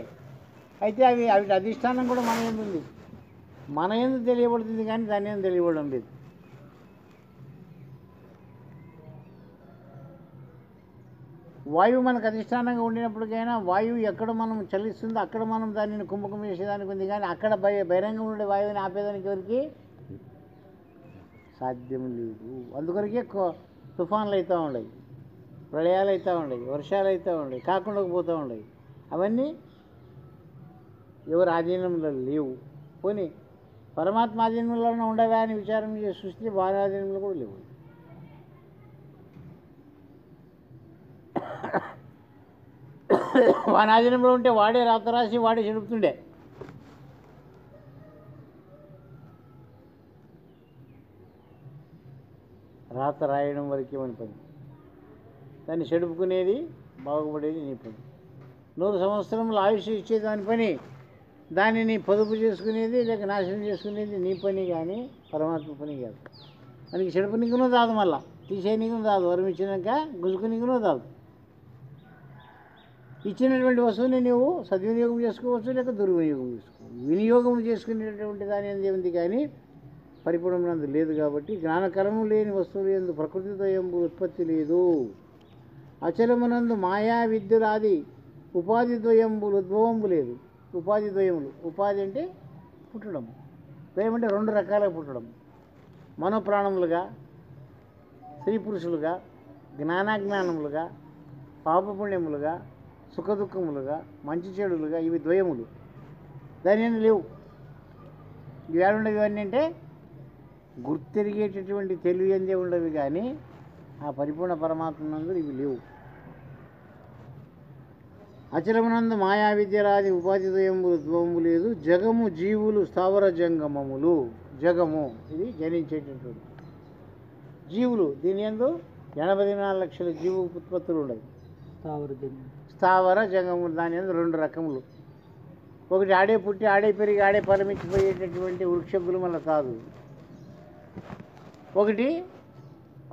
A: అయితే అవి అధిష్టానం కూడా మన యందు ఉంది. మన యందు తెలియబడుతుంది కానీ దాని యందు తెలియబడడం లేదు. వాయువు మనకు అధిష్టానంగా ఉండినప్పటికైనా వాయువు ఎక్కడ మనం చలిస్తుందో అక్కడ మనం దానిని కుంభకం చేసేదానికి ఉంది కానీ అక్కడ బహిరంగం ఉండే వాయువుని ఆపేదానికి ఎవరికి సాధ్యం లేదు. అందుకొరకే తుఫాన్లు అవుతూ ఉన్నాయి, ప్రళయాలు అవుతూ ఉన్నాయి, వర్షాలు అవుతూ ఉన్నాయి, కాకుండా పోతూ ఉన్నాయి. అవన్నీ ఎవరు ఆధీనంలో లేవు. పోనీ పరమాత్మ ఆధీనంలోనే ఉండవా అని విచారం చేసి చూస్తే వారి ఆధీనంలో కూడా లేవు. వాని ఆధీనంలో ఉంటే వాడే రాత రాసి వాడే చెడుపుతుండే. రాత రాయడం వరకే మన పని, దాన్ని చెడుపుకునేది బాగుపడేది నీ పని. 100 సంవత్సరముల ఆయుష్ ఇచ్చేదాని పని, దానిని పొదుపు చేసుకునేది లేక నాశనం చేసుకునేది నీ పని కానీ పరమాత్మ పని కాదు. మనకి చెడుపునికునూ రాదు, మళ్ళా తీసేయనికునూ రాదు, వరం ఇచ్చినాక గుంజుకునికునూ రాదు. ఇచ్చినటువంటి వస్తువుని నువ్వు సద్వినియోగం చేసుకోవచ్చు లేక దుర్వినియోగం చేసుకోవచ్చు. వినియోగం చేసుకునేటటువంటి దాని అందు ఉంది కానీ పరిపూర్ణమైనందు లేదు. కాబట్టి జ్ఞానకరము లేని వస్తువులు ఎందు ప్రకృతితో ఎంబు ఉత్పత్తి లేదు. అచలమునందు మాయా విద్యురాది ఉపాధి ద్వయంబులు ఉద్భవంబు లేదు. ఉపాధి ద్వయములు, ఉపాధి అంటే పుట్టడం, ద్వయం అంటే 2 రకాలుగా పుట్టడం. మనోప్రాణములుగా, స్త్రీ పురుషులుగా, జ్ఞానాజ్ఞానములుగా, పాపపుణ్యములుగా, సుఖదుఖములుగా, మంచి చెడులుగా, ఇవి ద్వయములు. దాని ఏమి లేవు. ఇవి ఏడుండవి ఇవన్నీ అంటే గుర్తెరిగేటటువంటి తెలివి అందే ఉండవి కానీ ఆ పరిపూర్ణ పరమాత్మ నందు ఇవి లేవు. అచలమునందు మాయా విద్యరాది ఉపాధి ద్వయములు ఉద్భవము లేదు. జగము జీవులు స్థావర జంగమములు. జగము ఇది జనించేటటువంటి జీవులు. దీని యందు 84 లక్షల జీవ ఉత్పత్తులు ఉన్నాయి. స్థావర జంగములు దాని యందు 2 రకములు. ఒకటి ఆడే పుట్టి ఆడే పెరిగి ఆడే ఫలమిచ్చిపోయేటటువంటి వృక్షకులు మళ్ళీ కాదు. ఒకటి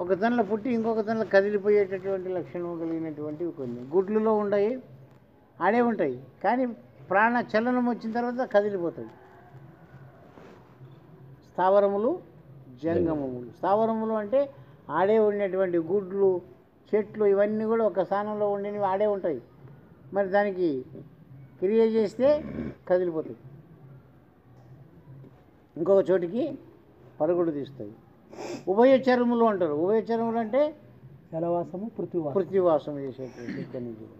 A: ఒక తనలో పుట్టి ఇంకొక తనలో కదిలిపోయేటటువంటి లక్షణం కలిగినటువంటివి కొన్ని. గుడ్లలో ఉన్నాయి, ఆడే ఉంటాయి కానీ ప్రాణ చలనం వచ్చిన తర్వాత కదిలిపోతాయి. స్థావరములు, జంగమములు. స్థావరములు అంటే ఆడే ఉన్నటువంటి గుడ్లు, చెట్లు ఇవన్నీ కూడా ఒక స్థానంలో ఉండినవి ఆడే ఉంటాయి. మరి దానికి క్రియ చేస్తే కదిలిపోతాయి, ఇంకొక చోటికి పరుగుడు తీస్తాయి. ఉభయచరములు అంటారు. ఉభయచరములు అంటే
B: జలవాసము,
A: పృథ్వీవాసం చేసేటువంటి ఖనిజములు.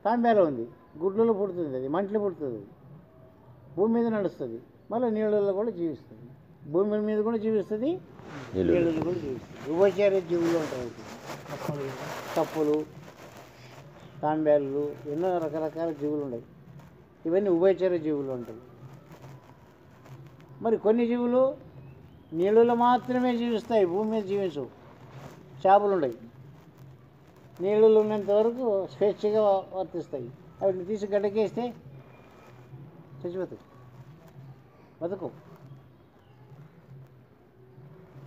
A: తాంబేలో ఉంది, గుడ్లలో పుడుతుంది, అది మంటలు పుడుతుంది, అది భూమి మీద నడుస్తుంది, మళ్ళీ నీళ్ళల్లో కూడా జీవిస్తుంది. భూమి మీద కూడా జీవిస్తుంది, నీళ్ళలో కూడా జీవిస్తుంది. ఉభయచర జీవులు ఉంటారు. కప్పులు, తాంబేలు, ఎన్నో రకరకాల జీవులు ఉన్నాయి. ఇవన్నీ ఉభయచర జీవులు ఉంటాయి. మరి కొన్ని జీవులు నీళ్ళలో మాత్రమే జీవిస్తాయి, భూమి మీద జీవించవు. చేపలు ఉన్నాయి, నీళ్ళలో ఉన్నంత వరకు స్వేచ్ఛగా వర్తిస్తాయి. వాటిని తీసి గడ్డకేస్తే చచ్చిపోతాయి, బతుకు.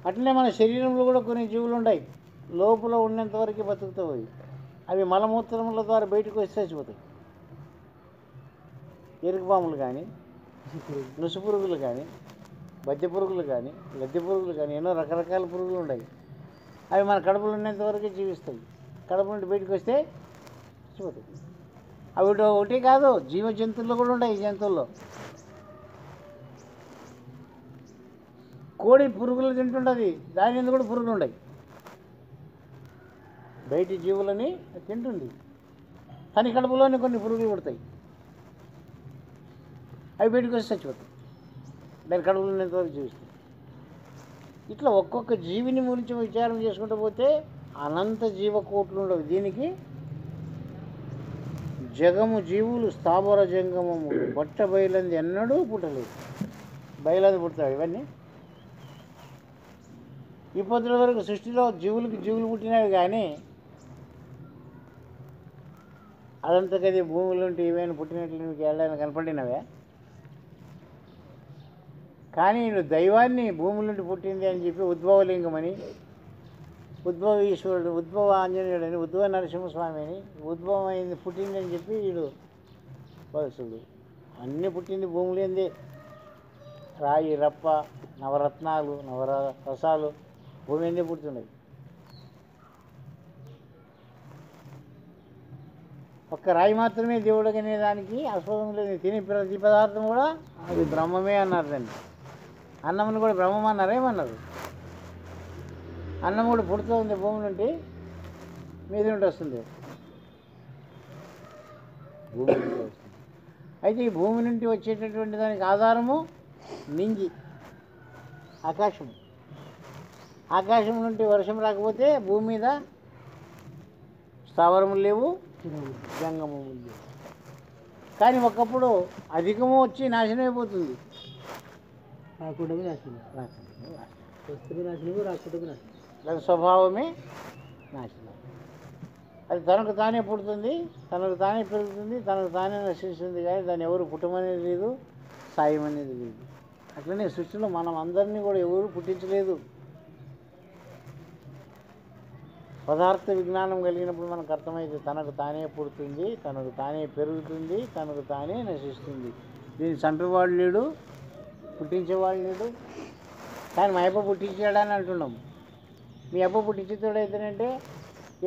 A: అట్లనే మన శరీరంలో కూడా కొన్ని జీవులు ఉన్నాయి, లోపల ఉన్నంత వరకు బతుకుతాయి. అవి మలమూత్రముల ద్వారా బయటకు వచ్చి చచ్చిపోతాయి. ఎరుకుపాములు కానీ, నుసు పురుగులు కానీ, బద్దె పురుగులు కానీ, లద్దె పురుగులు కానీ, ఎన్నో రకరకాల పురుగులు ఉన్నాయి. అవి మన కడుపులో ఉన్నంత వరకే జీవిస్తాయి. కడుపు నుండి బయటకు వస్తే చచ్చిపోతాయి. అవి ఒకటి కాదు, జీవ జంతువుల్లో కూడా ఉంటాయి. ఈ జంతువుల్లో కోడి పురుగులు తింటుంటుంది, దాని ఎందుకు కూడా పురుగులు ఉన్నాయి. బయటి జీవులని తింటుంది, తన కడుపులోనే కొన్ని పురుగులు పుడతాయి. అవి బయటకు వచ్చి చచ్చిపోతాయి. దాని కడుపులో ఉన్నంతవరకు జీవిస్తాయి. ఇట్లా ఒక్కొక్క జీవిని గురించి విచారం చేసుకుంటూ పోతే అనంత జీవకోట్లు ఉండవు. దీనికి జగము జీవులు స్థావర జంగమము బట్ట బయలంది ఎన్నడూ పుట్టలేదు. బయలంది పుడతాడు ఇవన్నీ. ఈ పొద్దుల వరకు సృష్టిలో జీవులు పుట్టినవి కానీ అదంతకది భూములుంటే ఏమైనా పుట్టినట్లు మీకు వెళ్ళడానికి కనపడినవే. కానీ నువ్వు దైవాన్ని భూముల నుండి పుట్టింది అని చెప్పి ఉద్భవలింగం అని, ఉద్భవ ఈశ్వరుడు, ఉద్భవ ఆంజనేయుడు అని, ఉద్భవ నరసింహస్వామి అని, ఉద్భవం అయింది పుట్టింది అని చెప్పి వీడు వలసుడు. అన్నీ పుట్టింది భూములేందే. రాయి రప్ప నవరత్నాలు నవరసాలు భూమి ఎందే పుడుతున్నాయి. ఒక్క రాయి మాత్రమే దేవుడు అనే దానికి ఆస్పదం లేదు. తినే ప్రతి పదార్థం కూడా అది బ్రహ్మమే అన్నారు. దాన్ని అన్నమును కూడా బ్రహ్మం అన్నారు. ఏమన్నారు? అన్నం కూడా పుడుతూ ఉంది భూమి నుండి, మీద నుండి వస్తుంది, భూమి నుండి వస్తుంది. అయితే ఈ భూమి నుండి వచ్చేటటువంటి దానికి ఆధారము నింగి, ఆకాశం. ఆకాశం నుండి వర్షం రాకపోతే భూమి మీద స్థావరములు లేవు, జంగమములు లేవు. కానీ ఒకప్పుడు అధికము వచ్చి నాశనం అయిపోతుంది.
B: రాకుండా నాశనం, వస్తే నాశనము, రాకుండా నాశనం.
A: దాని స్వభావమే నాశనం. అది తనకు తానే పుడుతుంది, తనకు తానే పెరుగుతుంది, తనకు తానే నశిస్తుంది. కానీ దాన్ని ఎవరు పుట్టమనేది లేదు, సాయం అనేది లేదు. అట్లనే సృష్టిలో మనం అందరినీ కూడా ఎవరు పుట్టించలేదు. పదార్థ విజ్ఞానం కలిగినప్పుడు మనకు అర్థమైతే తనకు తానే పుడుతుంది, తనకు తానే పెరుగుతుంది, తనకు తానే నశిస్తుంది. దీన్ని చంపేవాడు లేడు, పుట్టించేవాడు లేడు. కానీ మా అబ్బ పుట్టించాడని అంటున్నాం. మీ అబ్బ పుట్టించేతోడైతేనంటే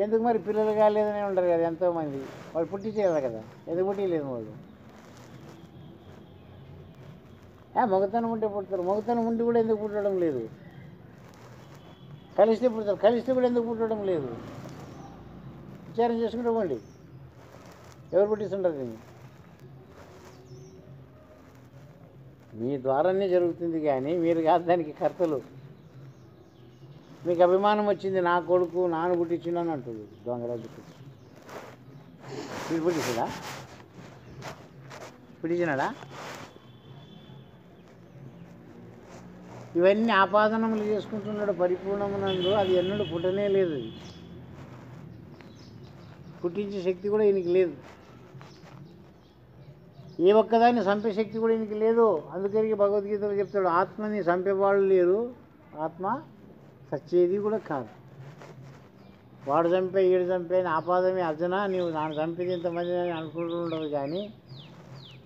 A: ఎందుకు మరి పిల్లలు కాలేదని ఉంటారు కదా ఎంతోమంది. వాళ్ళు పుట్టించేయాలి కదా, ఎందుకు పుట్టిలేదు వాళ్ళు? మగతనం ఉంటే పుడతారు, మగతనం ఉండి కూడా ఎందుకు పుట్టడం లేదు? కలిస్తే పుడతారు, కలిస్తే కూడా ఎందుకు పుట్టడం లేదు? విచారం చేసుకుంటూ పోండి, ఎవరు పుట్టిస్తుంటారు దీన్ని? మీ ద్వారానే జరుగుతుంది కానీ మీరు కాదు దానికి కర్తలు. మీకు అభిమానం వచ్చింది, నా కొడుకు నాన్న పుట్టించిందని అంటుంది దొంగరాజు. మీరు పుట్టించడా? పుట్టించినాడా? ఇవన్నీ ఆపాదనములు చేసుకుంటున్నాడు పరిపూర్ణమునందు. అది ఎన్నడూ పుట్టనే లేదు. అది పుట్టించే శక్తి కూడా ఈయనకి లేదు. ఏ ఒక్కదాన్ని చంపే శక్తి కూడా ఈయనకి లేదు. అందుకని భగవద్గీతలో చెప్తాడు, ఆత్మని చంపేవాళ్ళు లేరు, ఆత్మ సచ్చేది కూడా కాదు. వాడు చంపే ఈడు చంపే అని ఆపాదమే. అర్జున, నీవు నాన్న చంపేది ఇంతమంది అని అనుకుంటూ ఉండవు. కానీ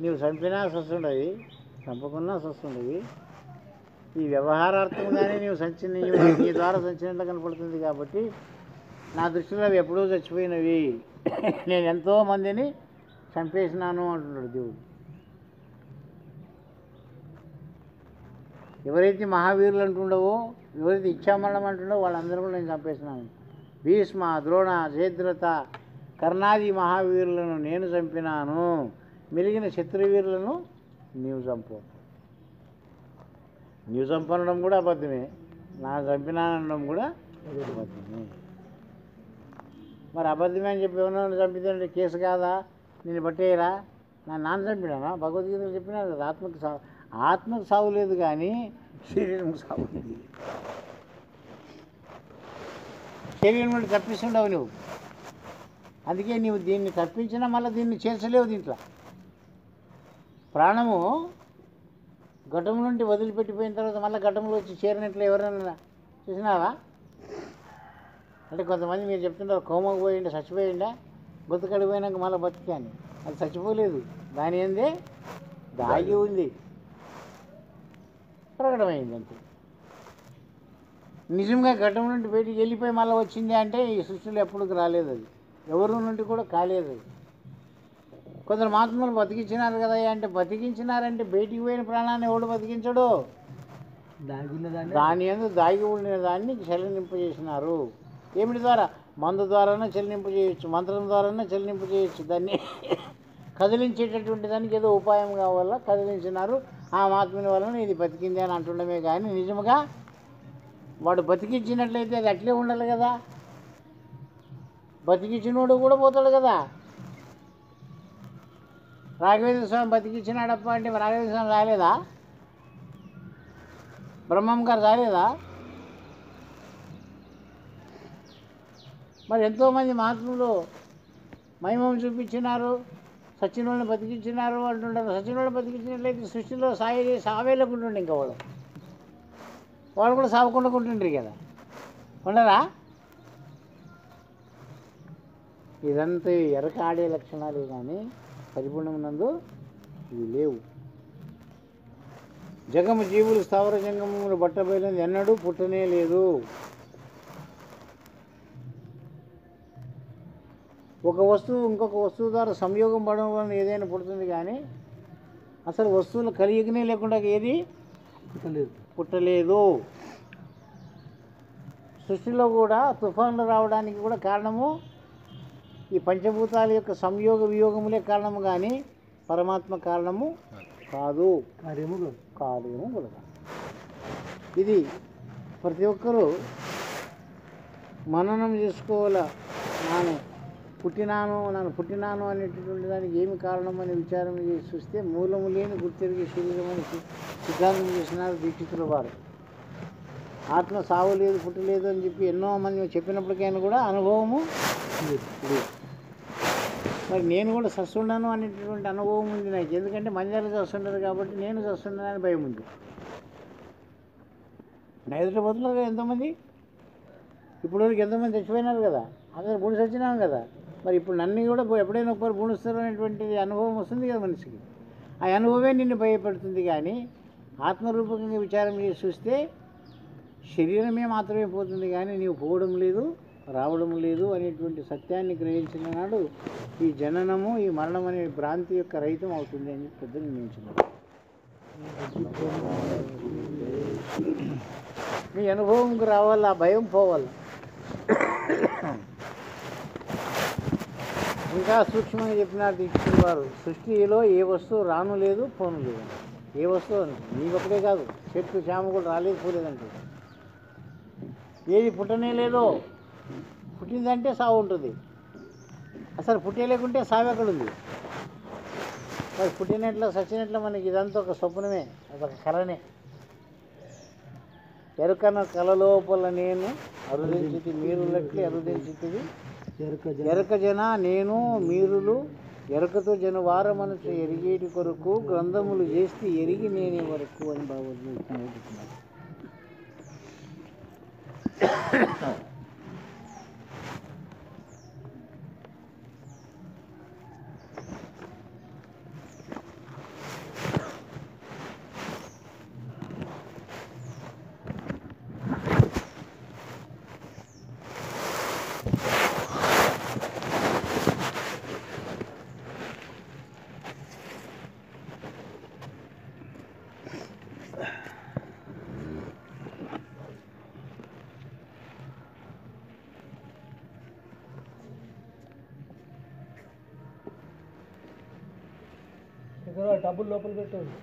A: నీవు చంపినా సస్తుండవి, చంపకున్నా సస్తుండవి. ఈ వ్యవహారార్థంగానే నీవు నీ ద్వారా సంచినట్లు కనపడుతుంది. కాబట్టి నా దృష్టిలో అవి ఎప్పుడూ చచ్చిపోయినవి. నేను ఎంతోమందిని చంపేసినాను అంటున్నాడు దేవుడు. ఎవరైతే మహావీరులు అంటుండవో, ఎవరైతే ఇచ్చామరణం అంటుండో వాళ్ళందరూ కూడా నేను చంపేసినాను. భీష్మ, ద్రోణ, జయద్రథ, కర్ణాది మహావీరులను నేను చంపినాను, మిగిలిన శత్రువీరులను నీవు చంపు. నీవు చంపనడం కూడా అబద్ధమే, నా చంపినానడం కూడా అబద్ధమే. మరి అబద్ధమే అని చెప్పి ఎవరైనా చంపితే కేసు కాదా? నేను పట్టేయరా? నా నాన్న చంపినానా? భగవద్గీతలో చెప్పినా కదా, ఆత్మకు సావు లేదు కానీ శరీరంకు సావు లేదు. శరీరం నుండి తప్పిస్తుండవు నువ్వు. అందుకే నీవు దీన్ని తప్పించినా మళ్ళీ దీన్ని చేర్చలేవు. దీంట్లో ప్రాణము ఘటం నుండి వదిలిపెట్టిపోయిన తర్వాత మళ్ళీ ఘటంలో వచ్చి చేరినట్లు ఎవరైనా చూసినావా? అంటే కొంతమంది మీరు చెప్తుంటారు, కోమకు పోయిండే, చచ్చిపోయిండా, బతుకడికి పోయినాక మళ్ళీ బతికాను. అది చచ్చిపోలేదు, దాని ఏందే దాగి ఉంది, ప్రకటమైంది అంతే. నిజంగా ఘటం నుండి బయటికి వెళ్ళిపోయి మళ్ళీ వచ్చింది అంటే ఈ సృష్టిలో ఎప్పటికి రాలేదు. అది ఎవరి నుండి కూడా కాలేదు. అది కొందరు మహాత్ములు బతికించినారు కదా అంటే, బతికించినారంటే బయటికి పోయిన ప్రాణాన్ని ఎవడు బతికించడు? దాని యందు దాగి ఉండిన దాన్ని చెల్లింపజేసినారు. ఏమిటి ద్వారా? మందు ద్వారానే చెల్లింపజేయచ్చు, మంత్రం ద్వారానే చెల్లింపజేయచ్చు. దాన్ని కదిలించేటటువంటి దానికి ఏదో ఉపాయం కావాల, కదిలించినారు. ఆ మహాత్ముని వలన ఇది బతికింది అని అంటుండమే కానీ నిజముగా వాడు బతికించినట్లయితే అది అట్లే ఉండాలి కదా. బతికించినోడు కూడా పోతాడు కదా. రాఘవేంద్ర స్వామి బతికించినాడప్ప అంటే రాఘవేంద్ర స్వామి రాలేదా? బ్రహ్మం గారు రాలేదా? మరి ఎంతోమంది మహాత్ములు మహిమం చూపించినారు, సచ్చినోళ్ళని బతికించినారు అంటుంటారు. సచ్చినోళ్ళని బతికించినట్లయితే సృష్టిలో సావేళ్ళకుంటుండే ఇంకా వాళ్ళు కూడా సావకుండా ఉంటుండ్రు కదా, ఉండరా? ఇదంతా ఎరక ఆడే లక్షణాలే కానీ పరిపూర్ణమునందు ఇవి లేవు. జగము జీవులు స్థావర జంగమములు బట్టబయలుంది ఎన్నడూ పుట్టనే లేదు. ఒక వస్తువు ఇంకొక వస్తువు ద్వారా సంయోగం పడడం వలన ఏదైనా పుడుతుంది కానీ అసలు వస్తువులు కలియకనే లేకుండా ఏది పుట్టలేదు. సృష్టిలో కూడా తుఫాన్లు రావడానికి కూడా కారణము ఈ పంచభూతాల యొక్క సంయోగ వియోగములే కారణము కానీ పరమాత్మ కారణము కాదు. కార్యము కూడా. ఇది ప్రతి ఒక్కరూ మననం చేసుకోవాలా. నన్ను పుట్టినాను అనేటటువంటి దానికి ఏమి కారణం అని విచారం చేసి చూస్తే మూలము లేని గుర్తెరిగే శరీరం అని సిద్ధాంతం చేసినారు దీక్షితుల వారు. ఆత్మ సావు లేదు, పుట్టలేదు అని చెప్పి ఎన్నో మంది చెప్పినప్పటికైనా కూడా అనుభవము లేదు. మరి నేను కూడా చస్తున్నాను అనేటటువంటి అనుభవం ఉంది నాకు. ఎందుకంటే మంజాలు చస్తున్నారు కాబట్టి నేను చస్తున్నానని భయం ఉంది. నా ఎదుట పోతున్నారు కదా ఎంతోమంది, ఇప్పటివరకు ఎంతోమంది చచ్చిపోయినారు కదా, అందరూ బుణి చచ్చినాం కదా. మరి ఇప్పుడు నన్ను కూడా ఎప్పుడైనా ఒకరు బుణిస్తారు అనేటువంటి అనుభవం వస్తుంది కదా మనిషికి. ఆ అనుభవమే నిన్ను భయపెడుతుంది. కానీ ఆత్మరూపకంగా విచారం చేసి చూస్తే శరీరమే మాత్రమే పోతుంది కానీ నీవు పోవడం లేదు, రావడం లేదు అనేటువంటి సత్యాన్ని గ్రహించిన నాడు ఈ జననము ఈ మరణం అనే భ్రాంతి యొక్క రహితం అవుతుంది అని పెద్దలు నిర్ణయించినారు. మీ అనుభవంకు రావాలి, ఆ భయం పోవాలి. ఇంకా సూక్ష్మంగా చెప్పినారు దీక్షితుల వారు, సృష్టిలో ఏ వస్తువు రాను లేదు, పోను లేదు. ఏ వస్తువు నీ ఒకటే కాదు, చెట్టు చామ కూడా రాలేదు, పోలేదంటే ఏది పుట్టనే లేదో. పుట్టిందంటే సావు ఉంటుంది. అసలు పుట్టే లేకుంటే సావు ఎక్కడుంది? మరి పుట్టినట్ల సచ్చినట్ల మనకి ఇదంతా ఒక స్వప్నమే, అదొక కళనే. ఎరుకన కళలోపల నేను అరుదించితి మీరులట్లే అరుదించితివి ఎరక జన నేను మీరులు ఎరకతో జన వారమనసు ఎరిగేటి కొరకు గ్రంథములు చేస్తే ఎరిగి నేనే వరకు అని భగవద్గీత.
B: డబ్బులు లోపల పెట్టండి.